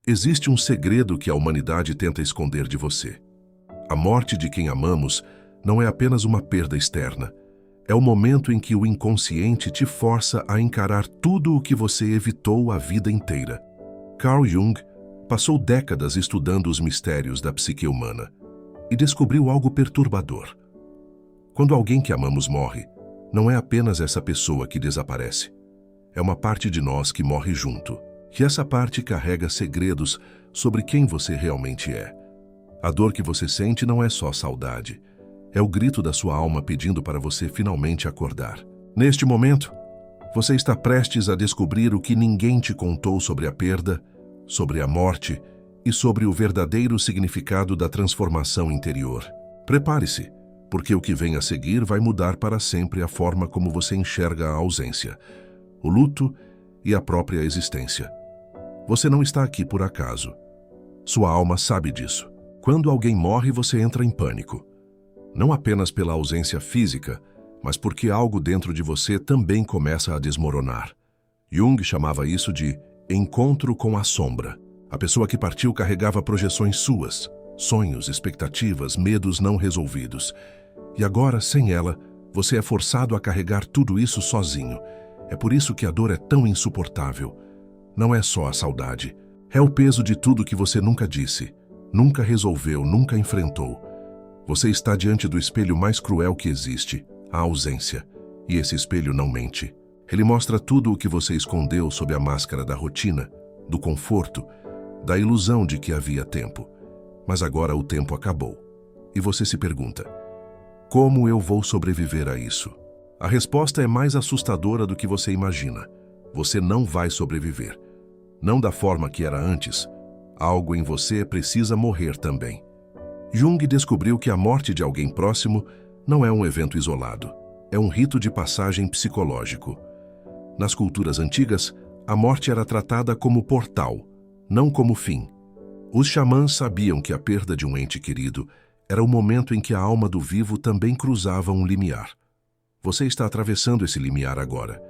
Existe um segredo que a humanidade tenta esconder de você. A morte de quem amamos não é apenas uma perda externa. É o momento em que o inconsciente te força a encarar tudo o que você evitou a vida inteira. Carl Jung passou décadas estudando os mistérios da psique humana e descobriu algo perturbador. Quando alguém que amamos morre, não é apenas essa pessoa que desaparece. É uma parte de nós que morre junto. E essa parte carrega segredos sobre quem você realmente é. A dor que você sente não é só saudade. É o grito da sua alma pedindo para você finalmente acordar. Neste momento, você está prestes a descobrir o que ninguém te contou sobre a perda, sobre a morte e sobre o verdadeiro significado da transformação interior. Prepare-se, porque o que vem a seguir vai mudar para sempre a forma como você enxerga a ausência, o luto e a própria existência. Você não está aqui por acaso. Sua alma sabe disso. Quando alguém morre, você entra em pânico. Não apenas pela ausência física, mas porque algo dentro de você também começa a desmoronar. Jung chamava isso de encontro com a sombra. A pessoa que partiu carregava projeções suas, sonhos, expectativas, medos não resolvidos. E agora, sem ela, você é forçado a carregar tudo isso sozinho. É por isso que a dor é tão insuportável. Não é só a saudade. É o peso de tudo que você nunca disse, nunca resolveu, nunca enfrentou. Você está diante do espelho mais cruel que existe, a ausência. E esse espelho não mente. Ele mostra tudo o que você escondeu sob a máscara da rotina, do conforto, da ilusão de que havia tempo. Mas agora o tempo acabou. E você se pergunta: como eu vou sobreviver a isso? A resposta é mais assustadora do que você imagina. Você não vai sobreviver. Não da forma que era antes. Algo em você precisa morrer também. Jung descobriu que a morte de alguém próximo não é um evento isolado. É um rito de passagem psicológico. Nas culturas antigas, a morte era tratada como portal, não como fim. Os xamãs sabiam que a perda de um ente querido era o momento em que a alma do vivo também cruzava um limiar. Você está atravessando esse limiar agora.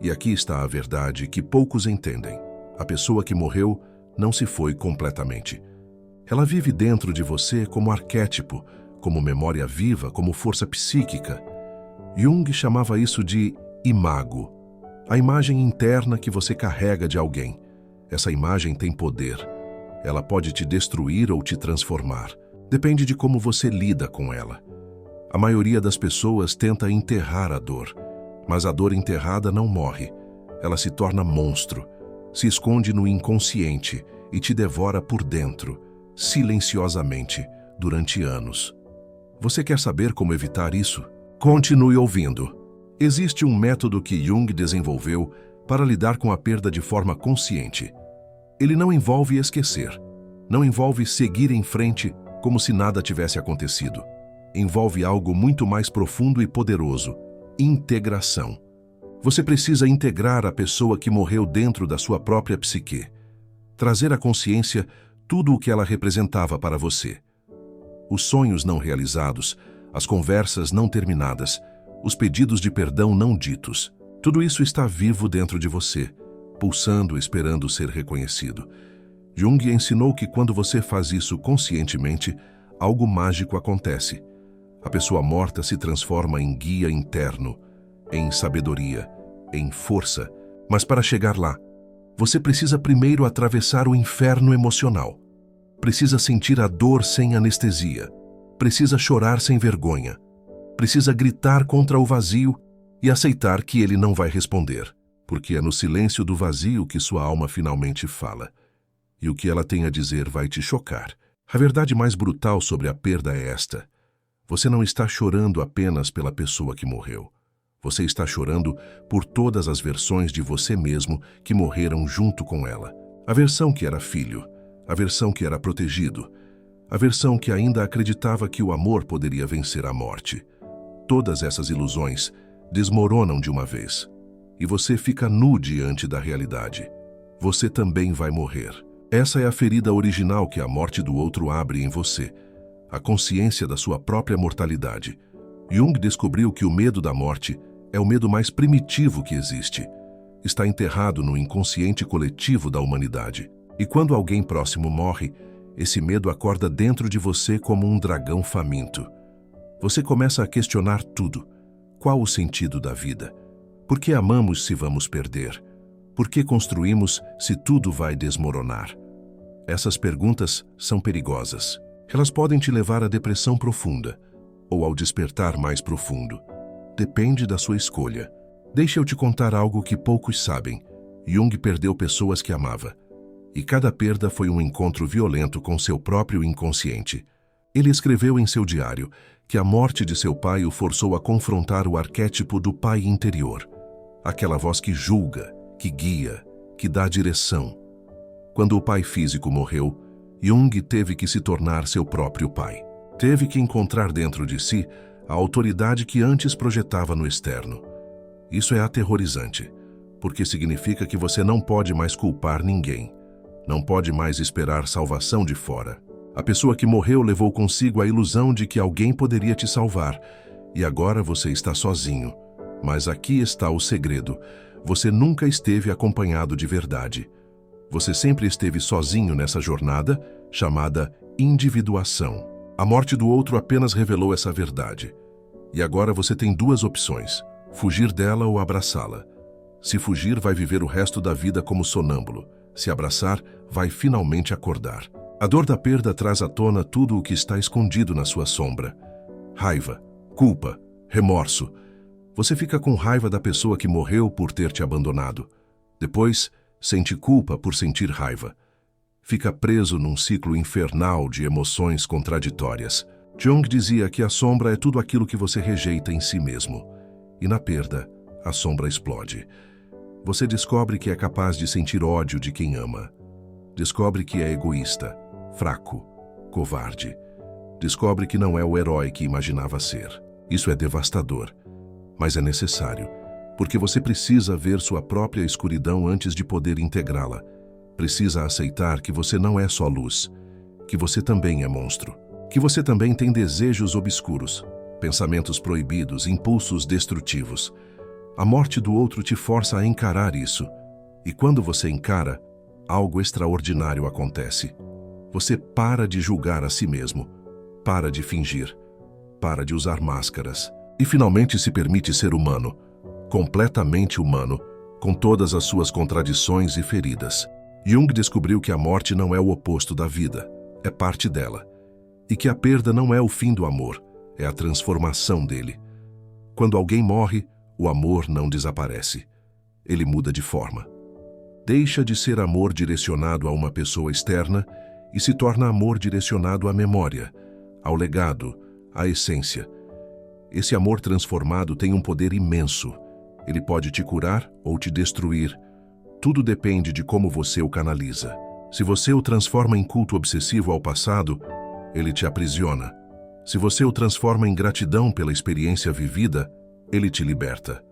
E aqui está a verdade que poucos entendem. A pessoa que morreu não se foi completamente. Ela vive dentro de você como arquétipo, como memória viva, como força psíquica. Jung chamava isso de imago, a imagem interna que você carrega de alguém. Essa imagem tem poder. Ela pode te destruir ou te transformar. Depende de como você lida com ela. A maioria das pessoas tenta enterrar a dor. Mas a dor enterrada não morre. Ela se torna monstro, se esconde no inconsciente e te devora por dentro, silenciosamente, durante anos. Você quer saber como evitar isso? Continue ouvindo. Existe um método que Jung desenvolveu para lidar com a perda de forma consciente. Ele não envolve esquecer, não envolve seguir em frente como se nada tivesse acontecido. Envolve algo muito mais profundo e poderoso: integração. Você precisa integrar a pessoa que morreu dentro da sua própria psique. Trazer à consciência tudo o que ela representava para você. Os sonhos não realizados, as conversas não terminadas, os pedidos de perdão não ditos. Tudo isso está vivo dentro de você, pulsando, esperando ser reconhecido. Jung ensinou que quando você faz isso conscientemente, algo mágico acontece. A pessoa morta se transforma em guia interno, em sabedoria, em força. Mas para chegar lá, você precisa primeiro atravessar o inferno emocional. Precisa sentir a dor sem anestesia. Precisa chorar sem vergonha. Precisa gritar contra o vazio e aceitar que ele não vai responder, porque é no silêncio do vazio que sua alma finalmente fala. E o que ela tem a dizer vai te chocar. A verdade mais brutal sobre a perda é esta: você não está chorando apenas pela pessoa que morreu. Você está chorando por todas as versões de você mesmo que morreram junto com ela. A versão que era filho, a versão que era protegido, a versão que ainda acreditava que o amor poderia vencer a morte. Todas essas ilusões desmoronam de uma vez, e você fica nu diante da realidade. Você também vai morrer. Essa é a ferida original que a morte do outro abre em você, a consciência da sua própria mortalidade. Jung descobriu que o medo da morte é o medo mais primitivo que existe. Está enterrado no inconsciente coletivo da humanidade. E quando alguém próximo morre, esse medo acorda dentro de você como um dragão faminto. Você começa a questionar tudo. Qual o sentido da vida? Por que amamos se vamos perder? Por que construímos se tudo vai desmoronar? Essas perguntas são perigosas. Elas podem te levar à depressão profunda ou ao despertar mais profundo. Depende da sua escolha. Deixa eu te contar algo que poucos sabem. Jung perdeu pessoas que amava. E cada perda foi um encontro violento com seu próprio inconsciente. Ele escreveu em seu diário que a morte de seu pai o forçou a confrontar o arquétipo do pai interior. Aquela voz que julga, que guia, que dá direção. Quando o pai físico morreu, Jung teve que se tornar seu próprio pai. Teve que encontrar dentro de si a autoridade que antes projetava no externo. Isso é aterrorizante, porque significa que você não pode mais culpar ninguém. Não pode mais esperar salvação de fora. A pessoa que morreu levou consigo a ilusão de que alguém poderia te salvar, e agora você está sozinho. Mas aqui está o segredo. Você nunca esteve acompanhado de verdade. Você sempre esteve sozinho nessa jornada, chamada individuação. A morte do outro apenas revelou essa verdade. E agora você tem duas opções: fugir dela ou abraçá-la. Se fugir, vai viver o resto da vida como sonâmbulo. Se abraçar, vai finalmente acordar. A dor da perda traz à tona tudo o que está escondido na sua sombra. Raiva, culpa, remorso. Você fica com raiva da pessoa que morreu por ter te abandonado. Depois, sente culpa por sentir raiva. Fica preso num ciclo infernal de emoções contraditórias. Jung dizia que a sombra é tudo aquilo que você rejeita em si mesmo. E na perda, a sombra explode. Você descobre que é capaz de sentir ódio de quem ama. Descobre que é egoísta, fraco, covarde. Descobre que não é o herói que imaginava ser. Isso é devastador, mas é necessário, porque você precisa ver sua própria escuridão antes de poder integrá-la. Precisa aceitar que você não é só luz, que você também é monstro, que você também tem desejos obscuros, pensamentos proibidos, impulsos destrutivos. A morte do outro te força a encarar isso, e quando você encara, algo extraordinário acontece. Você para de julgar a si mesmo, para de fingir, para de usar máscaras, e finalmente se permite ser humano, completamente humano, com todas as suas contradições e feridas. Jung descobriu que a morte não é o oposto da vida, é parte dela, e que a perda não é o fim do amor, é a transformação dele. Quando alguém morre, o amor não desaparece. Ele muda de forma. Deixa de ser amor direcionado a uma pessoa externa e se torna amor direcionado à memória, ao legado, à essência. Esse amor transformado tem um poder imenso. Ele pode te curar ou te destruir. Tudo depende de como você o canaliza. Se você o transforma em culto obsessivo ao passado, ele te aprisiona. Se você o transforma em gratidão pela experiência vivida, ele te liberta.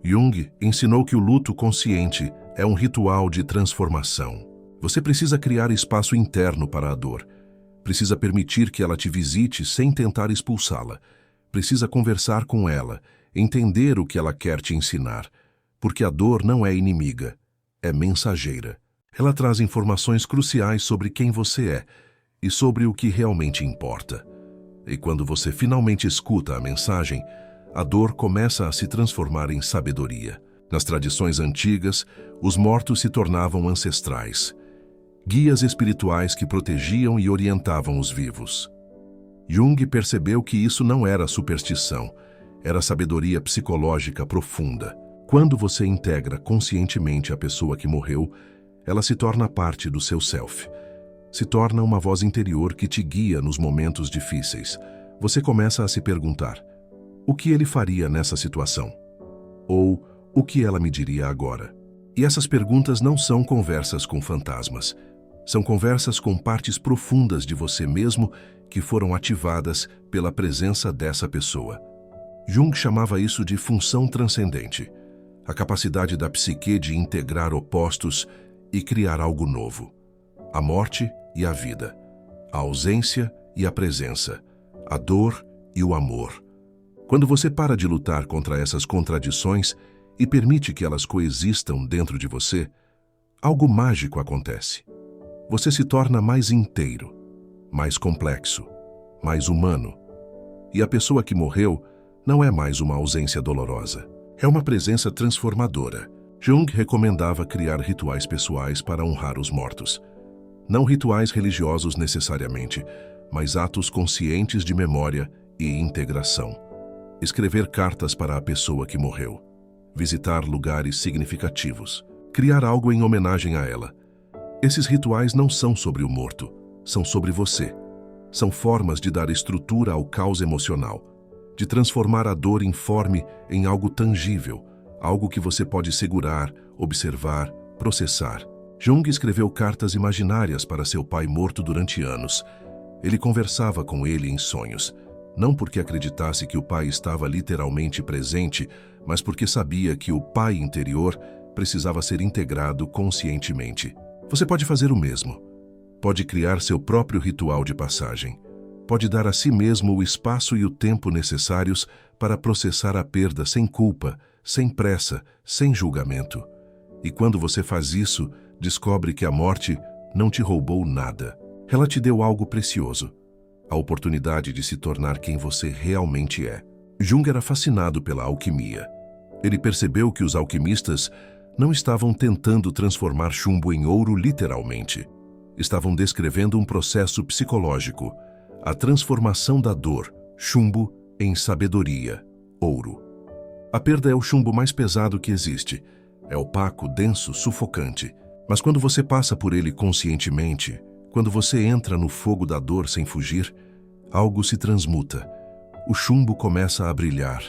Jung ensinou que o luto consciente é um ritual de transformação. Você precisa criar espaço interno para a dor. Precisa permitir que ela te visite sem tentar expulsá-la. Precisa conversar com ela, entender o que ela quer te ensinar. Porque a dor não é inimiga, é mensageira. Ela traz informações cruciais sobre quem você é e sobre o que realmente importa. E quando você finalmente escuta a mensagem, a dor começa a se transformar em sabedoria. Nas tradições antigas, os mortos se tornavam ancestrais, guias espirituais que protegiam e orientavam os vivos. Jung percebeu que isso não era superstição, era sabedoria psicológica profunda. Quando você integra conscientemente a pessoa que morreu, ela se torna parte do seu self. Se torna uma voz interior que te guia nos momentos difíceis. Você começa a se perguntar: o que ele faria nessa situação? Ou o que ela me diria agora? E essas perguntas não são conversas com fantasmas. São conversas com partes profundas de você mesmo que foram ativadas pela presença dessa pessoa. Jung chamava isso de função transcendente, a capacidade da psique de integrar opostos e criar algo novo. A morte e a vida, a ausência e a presença, a dor e o amor. Quando você para de lutar contra essas contradições e permite que elas coexistam dentro de você, algo mágico acontece. você se torna mais inteiro, mais complexo, mais humano. E a pessoa que morreu não é mais uma ausência dolorosa. É uma presença transformadora. Jung recomendava criar rituais pessoais para honrar os mortos. Não rituais religiosos necessariamente, mas atos conscientes de memória e integração. Escrever cartas para a pessoa que morreu. Visitar lugares significativos. Criar algo em homenagem a ela. Esses rituais não são sobre o morto, são sobre você. São formas de dar estrutura ao caos emocional, de transformar a dor informe em algo tangível, algo que você pode segurar, observar, processar. Jung escreveu cartas imaginárias para seu pai morto durante anos. Ele conversava com ele em sonhos, não porque acreditasse que o pai estava literalmente presente, mas porque sabia que o pai interior precisava ser integrado conscientemente. Você pode fazer o mesmo. Pode criar seu próprio ritual de passagem. Pode dar a si mesmo o espaço e o tempo necessários para processar a perda sem culpa, sem pressa, sem julgamento. E quando você faz isso, descobre que a morte não te roubou nada. Ela te deu algo precioso, a oportunidade de se tornar quem você realmente é. Jung era fascinado pela alquimia. Ele percebeu que os alquimistas não estavam tentando transformar chumbo em ouro literalmente. Estavam descrevendo um processo psicológico, a transformação da dor, chumbo, em sabedoria, ouro. A perda é o chumbo mais pesado que existe. É opaco, denso, sufocante. Mas quando você passa por ele conscientemente, quando você entra no fogo da dor sem fugir, algo se transmuta. O chumbo começa a brilhar.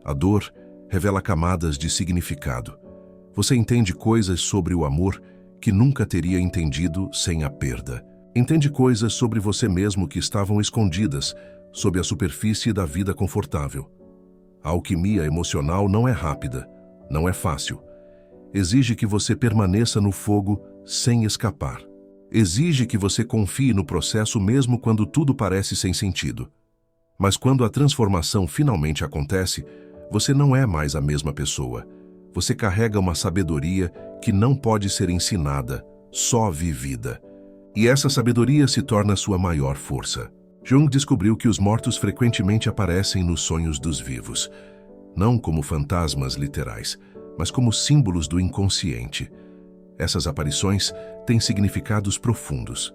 A dor revela camadas de significado. Você entende coisas sobre o amor que nunca teria entendido sem a perda. Entende coisas sobre você mesmo que estavam escondidas sob a superfície da vida confortável. A alquimia emocional não é rápida, não é fácil. Exige que você permaneça no fogo sem escapar. Exige que você confie no processo mesmo quando tudo parece sem sentido. Mas quando a transformação finalmente acontece, você não é mais a mesma pessoa. Você carrega uma sabedoria que não pode ser ensinada, só vivida. E essa sabedoria se torna sua maior força. Jung descobriu que os mortos frequentemente aparecem nos sonhos dos vivos, não como fantasmas literais, mas como símbolos do inconsciente. Essas aparições têm significados profundos.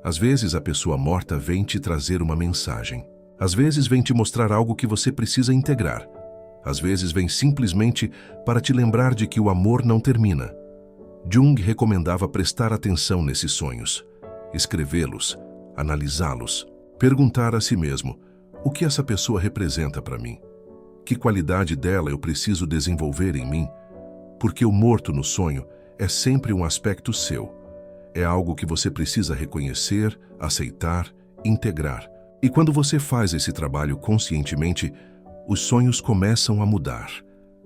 Às vezes a pessoa morta vem te trazer uma mensagem. Às vezes vem te mostrar algo que você precisa integrar. Às vezes vem simplesmente para te lembrar de que o amor não termina. Jung recomendava prestar atenção nesses sonhos, escrevê-los, analisá-los, perguntar a si mesmo: o que essa pessoa representa para mim? Que qualidade dela eu preciso desenvolver em mim? Porque o morto no sonho é sempre um aspecto seu. É algo que você precisa reconhecer, aceitar, integrar. E quando você faz esse trabalho conscientemente, os sonhos começam a mudar.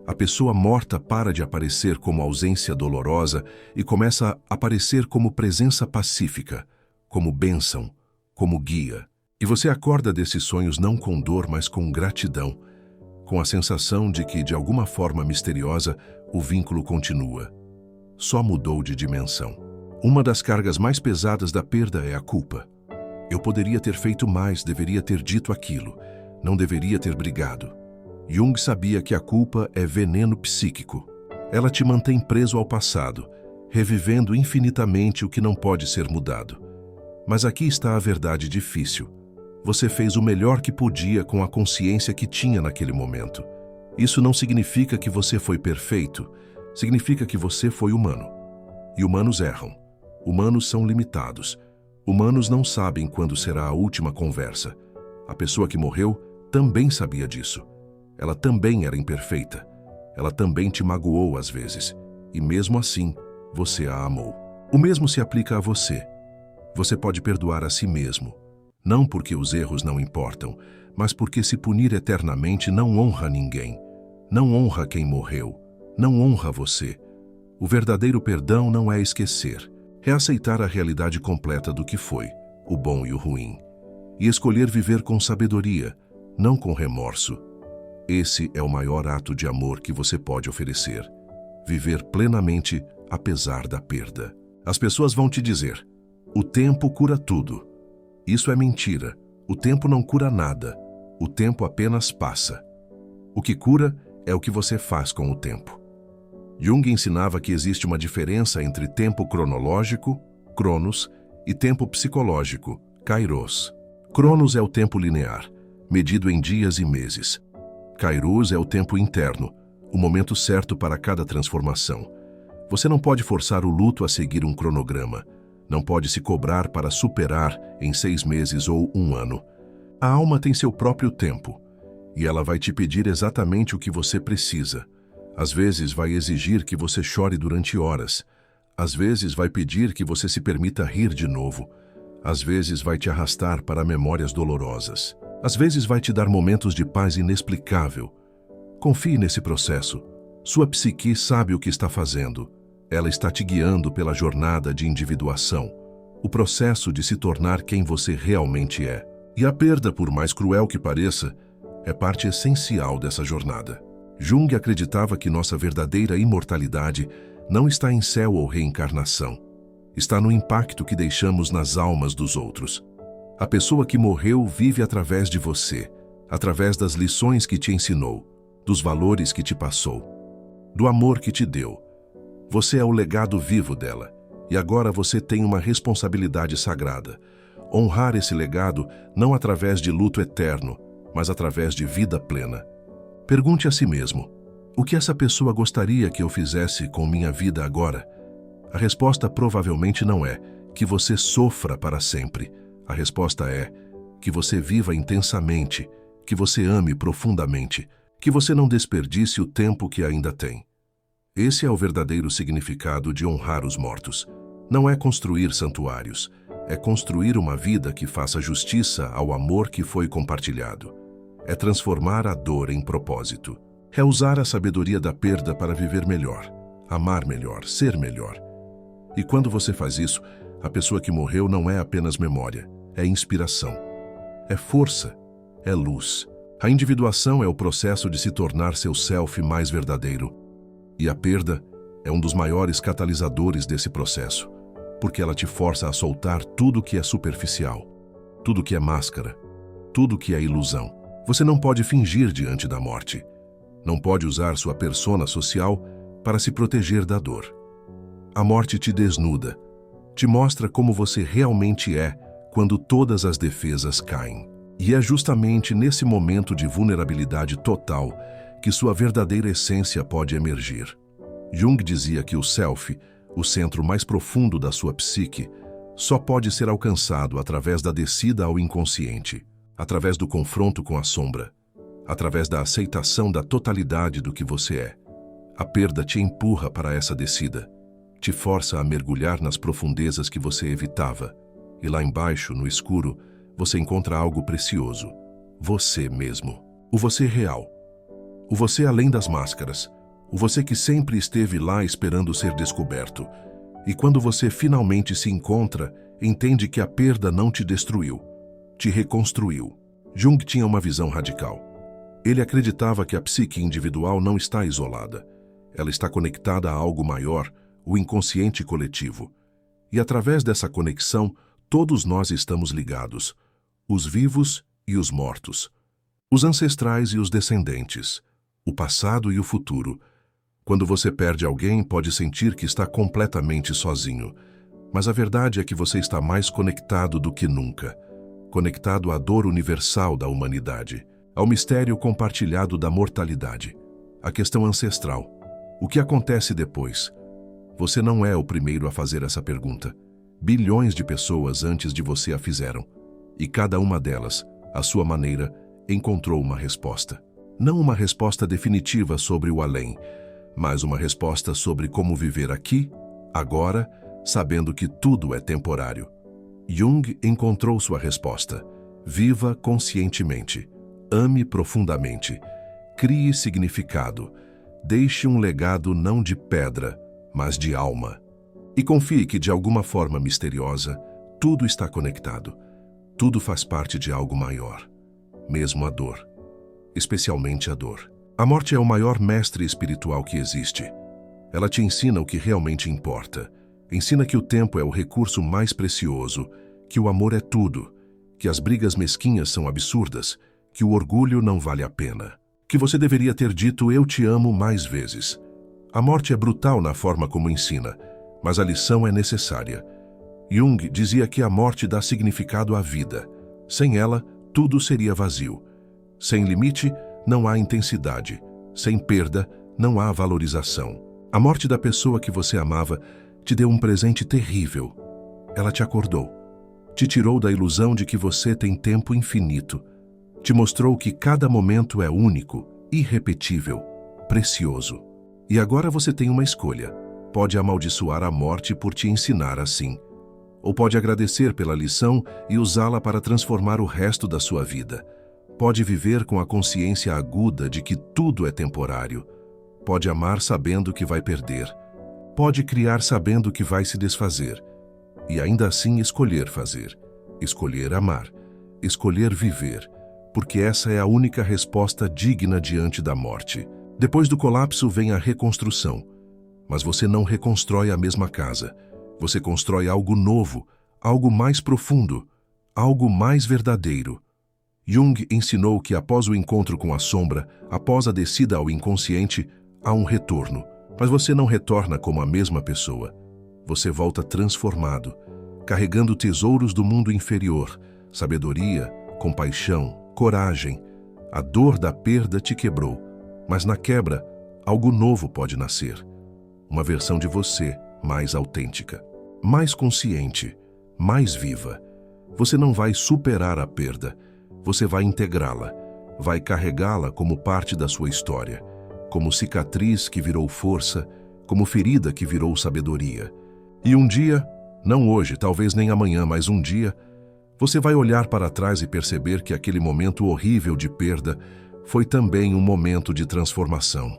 A pessoa morta para de aparecer como ausência dolorosa e começa a aparecer como presença pacífica, como bênção, como guia. E você acorda desses sonhos não com dor, mas com gratidão, com a sensação de que, de alguma forma misteriosa, o vínculo continua. Só mudou de dimensão. Uma das cargas mais pesadas da perda é a culpa. Eu poderia ter feito mais, deveria ter dito aquilo, não deveria ter brigado. Jung sabia que a culpa é veneno psíquico. Ela te mantém preso ao passado, revivendo infinitamente o que não pode ser mudado. Mas aqui está a verdade difícil. Você fez o melhor que podia com a consciência que tinha naquele momento. Isso não significa que você foi perfeito, significa que você foi humano. E humanos erram. Humanos são limitados. Humanos não sabem quando será a última conversa. A pessoa que morreu também sabia disso. Ela também era imperfeita. Ela também te magoou às vezes. E mesmo assim, você a amou. O mesmo se aplica a você. Você pode perdoar a si mesmo. Não porque os erros não importam, mas porque se punir eternamente não honra ninguém. Não honra quem morreu. Não honra você. O verdadeiro perdão não é esquecer. É aceitar a realidade completa do que foi, o bom e o ruim. E escolher viver com sabedoria, não com remorso. Esse é o maior ato de amor que você pode oferecer. Viver plenamente, apesar da perda. As pessoas vão te dizer: O tempo cura tudo. Isso é mentira. O tempo não cura nada. O tempo apenas passa. O que cura é o que você faz com o tempo. Jung ensinava que existe uma diferença entre tempo cronológico, Cronos, e tempo psicológico, Kairos. Cronos é o tempo linear, medido em dias e meses. Kairos é o tempo interno, o momento certo para cada transformação. Você não pode forçar o luto a seguir um cronograma. Não pode se cobrar para superar em 6 meses ou 1 ano. A alma tem seu próprio tempo, e ela vai te pedir exatamente o que você precisa. Às vezes vai exigir que você chore durante horas. Às vezes vai pedir que você se permita rir de novo. Às vezes vai te arrastar para memórias dolorosas. Às vezes vai te dar momentos de paz inexplicável. Confie nesse processo. Sua psique sabe o que está fazendo. Ela está te guiando pela jornada de individuação, o processo de se tornar quem você realmente é. E a perda, por mais cruel que pareça, é parte essencial dessa jornada. Jung acreditava que nossa verdadeira imortalidade não está em céu ou reencarnação. Está no impacto que deixamos nas almas dos outros. A pessoa que morreu vive através de você, através das lições que te ensinou, dos valores que te passou, do amor que te deu. Você é o legado vivo dela, e agora você tem uma responsabilidade sagrada. Honrar esse legado não através de luto eterno, mas através de vida plena. Pergunte a si mesmo, o que essa pessoa gostaria que eu fizesse com minha vida agora? A resposta provavelmente não é que você sofra para sempre. A resposta é que você viva intensamente, que você ame profundamente, que você não desperdice o tempo que ainda tem. Esse é o verdadeiro significado de honrar os mortos. Não é construir santuários, é construir uma vida que faça justiça ao amor que foi compartilhado. É transformar a dor em propósito. É usar a sabedoria da perda para viver melhor, amar melhor, ser melhor. E quando você faz isso, a pessoa que morreu não é apenas memória, é inspiração, é força, é luz. A individuação é o processo de se tornar seu self mais verdadeiro. E a perda é um dos maiores catalisadores desse processo, porque ela te força a soltar tudo que é superficial, tudo que é máscara, tudo que é ilusão. Você não pode fingir diante da morte. Não pode usar sua persona social para se proteger da dor. A morte te desnuda, te mostra como você realmente é quando todas as defesas caem. E é justamente nesse momento de vulnerabilidade total que sua verdadeira essência pode emergir. Jung dizia que o self, o centro mais profundo da sua psique, só pode ser alcançado através da descida ao inconsciente, através do confronto com a sombra, através da aceitação da totalidade do que você é. A perda te empurra para essa descida, te força a mergulhar nas profundezas que você evitava, e lá embaixo, no escuro, você encontra algo precioso, você mesmo, o você real. O você além das máscaras, o você que sempre esteve lá esperando ser descoberto. E quando você finalmente se encontra, entende que a perda não te destruiu, te reconstruiu. Jung tinha uma visão radical. Ele acreditava que a psique individual não está isolada. Ela está conectada a algo maior, o inconsciente coletivo. E através dessa conexão, todos nós estamos ligados, os vivos e os mortos, os ancestrais e os descendentes, o passado e o futuro. Quando você perde alguém, pode sentir que está completamente sozinho. Mas a verdade é que você está mais conectado do que nunca. Conectado à dor universal da humanidade, ao mistério compartilhado da mortalidade, à questão ancestral. O que acontece depois? Você não é o primeiro a fazer essa pergunta. Bilhões de pessoas antes de você a fizeram. E cada uma delas, à sua maneira, encontrou uma resposta. Não uma resposta definitiva sobre o além, mas uma resposta sobre como viver aqui, agora, sabendo que tudo é temporário. Jung encontrou sua resposta. Viva conscientemente. Ame profundamente. Crie significado. Deixe um legado não de pedra, mas de alma. E confie que, de alguma forma misteriosa, tudo está conectado. Tudo faz parte de algo maior. Mesmo a dor. Especialmente a dor. A morte é o maior mestre espiritual que existe. Ela te ensina o que realmente importa. Ensina que o tempo é o recurso mais precioso, que o amor é tudo, que as brigas mesquinhas são absurdas, que o orgulho não vale a pena. Que você deveria ter dito "eu te amo" mais vezes. A morte é brutal na forma como ensina, mas a lição é necessária. Jung dizia que a morte dá significado à vida. Sem ela, tudo seria vazio. Sem limite, não há intensidade. Sem perda, não há valorização. A morte da pessoa que você amava te deu um presente terrível. Ela te acordou. Te tirou da ilusão de que você tem tempo infinito. Te mostrou que cada momento é único, irrepetível, precioso. E agora você tem uma escolha. Pode amaldiçoar a morte por te ensinar assim. Ou pode agradecer pela lição e usá-la para transformar o resto da sua vida. Pode viver com a consciência aguda de que tudo é temporário. Pode amar sabendo que vai perder. Pode criar sabendo que vai se desfazer. E ainda assim escolher fazer. Escolher amar. Escolher viver. Porque essa é a única resposta digna diante da morte. Depois do colapso vem a reconstrução. Mas você não reconstrói a mesma casa. Você constrói algo novo, algo mais profundo, algo mais verdadeiro. Jung ensinou que após o encontro com a sombra, após a descida ao inconsciente, há um retorno. Mas você não retorna como a mesma pessoa. Você volta transformado, carregando tesouros do mundo inferior, sabedoria, compaixão, coragem. A dor da perda te quebrou, mas na quebra, algo novo pode nascer. Uma versão de você mais autêntica, mais consciente, mais viva. Você não vai superar a perda, você vai integrá-la, vai carregá-la como parte da sua história, como cicatriz que virou força, como ferida que virou sabedoria. E um dia, não hoje, talvez nem amanhã, mas um dia, você vai olhar para trás e perceber que aquele momento horrível de perda foi também um momento de transformação.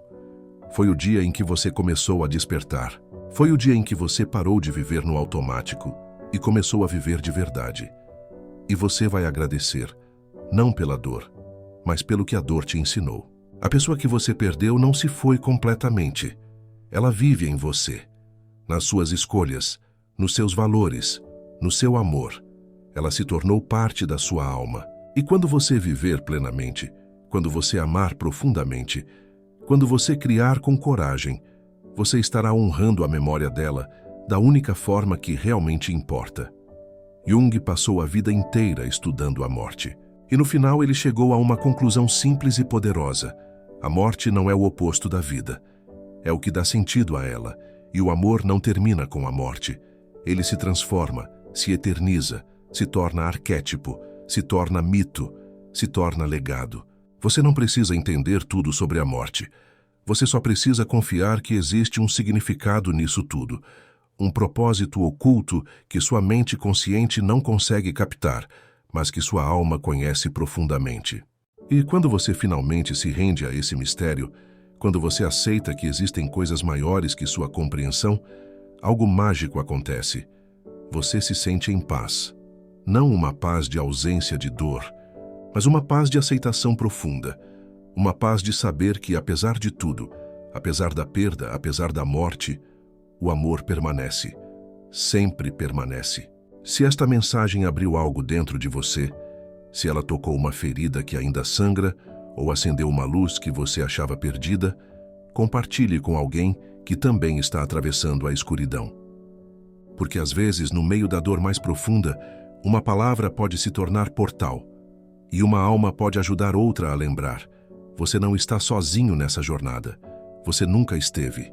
Foi o dia em que você começou a despertar. Foi o dia em que você parou de viver no automático e começou a viver de verdade. E você vai agradecer, não pela dor, mas pelo que a dor te ensinou. A pessoa que você perdeu não se foi completamente. Ela vive em você, nas suas escolhas, nos seus valores, no seu amor. Ela se tornou parte da sua alma. E quando você viver plenamente, quando você amar profundamente, quando você criar com coragem, você estará honrando a memória dela da única forma que realmente importa. Jung passou a vida inteira estudando a morte. E no final ele chegou a uma conclusão simples e poderosa. A morte não é o oposto da vida. É o que dá sentido a ela. E o amor não termina com a morte. Ele se transforma, se eterniza, se torna arquétipo, se torna mito, se torna legado. Você não precisa entender tudo sobre a morte. Você só precisa confiar que existe um significado nisso tudo, um propósito oculto que sua mente consciente não consegue captar, mas que sua alma conhece profundamente. E quando você finalmente se rende a esse mistério, quando você aceita que existem coisas maiores que sua compreensão, algo mágico acontece. Você se sente em paz. Não uma paz de ausência de dor, mas uma paz de aceitação profunda. Uma paz de saber que, apesar de tudo, apesar da perda, apesar da morte, o amor permanece. Sempre permanece. Se esta mensagem abriu algo dentro de você, se ela tocou uma ferida que ainda sangra ou acendeu uma luz que você achava perdida, compartilhe com alguém que também está atravessando a escuridão. Porque às vezes, no meio da dor mais profunda, uma palavra pode se tornar portal, e uma alma pode ajudar outra a lembrar. Você não está sozinho nessa jornada. Você nunca esteve.